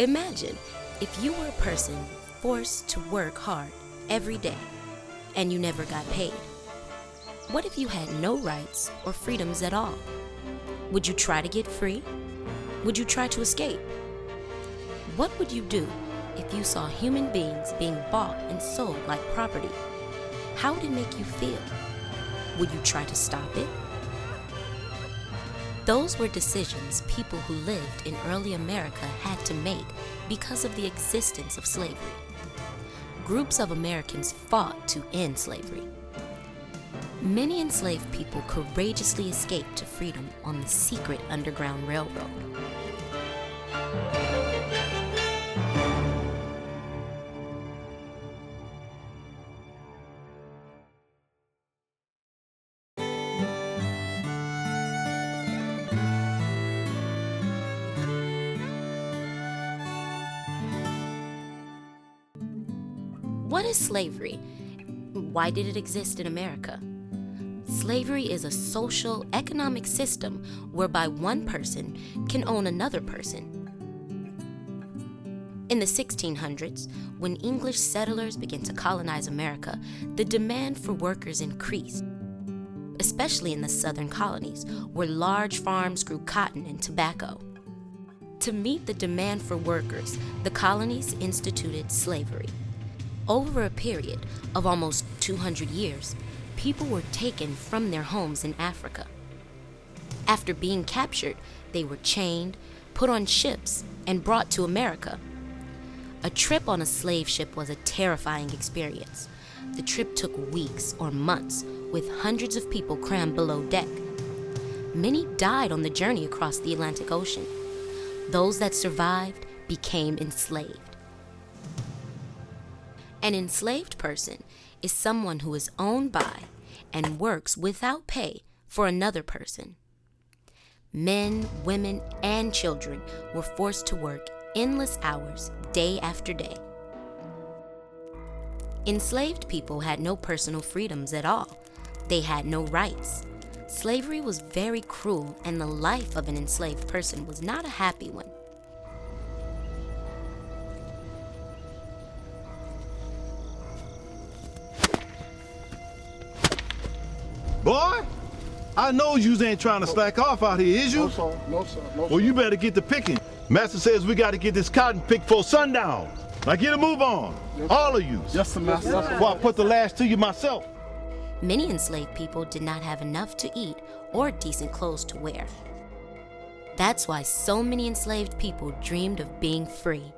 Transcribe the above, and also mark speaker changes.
Speaker 1: Imagine if you were a person forced to work hard every day and you never got paid. What if you had no rights or freedoms at all? Would you try to get free? Would you try to escape? What would you do if you saw human beings being bought and sold like property? How would it make you feel? Would you try to stop it? Those were decisions people who lived in early America had to make because of the existence of slavery. Groups of Americans fought to end slavery. Many enslaved people courageously escaped to freedom on the secret Underground Railroad. What is slavery? Why did it exist in America? Slavery is a social, economic system whereby one person can own another person. In the 1600s, when English settlers began to colonize America, the demand for workers increased, especially in the southern colonies, where large farms grew cotton and tobacco. To meet the demand for workers, the colonies instituted slavery. Over a period of almost 200 years, people were taken from their homes in Africa. After being captured, they were chained, put on ships, and brought to America. A trip on a slave ship was a terrifying experience. The trip took weeks or months, with hundreds of people crammed below deck. Many died on the journey across the Atlantic Ocean. Those that survived became enslaved. An enslaved person is someone who is owned by and works without pay for another person. Men, women, and children were forced to work endless hours day after day. Enslaved people had no personal freedoms at all. They had no rights. Slavery was very cruel, and the life of an enslaved person was not a happy one.
Speaker 2: Boy, I know yous ain't trying to slack off out here, is you?
Speaker 3: No, sir. No, sir. No, sir.
Speaker 2: Well, you better get to picking. Master says we got to get this cotton picked before sundown. Now get a move on.
Speaker 3: Yes,
Speaker 2: all of you.
Speaker 3: Yes, sir, master. Yes, sir.
Speaker 2: Before I put the lash to you myself.
Speaker 1: Many enslaved people did not have enough to eat or decent clothes to wear. That's why so many enslaved people dreamed of being free.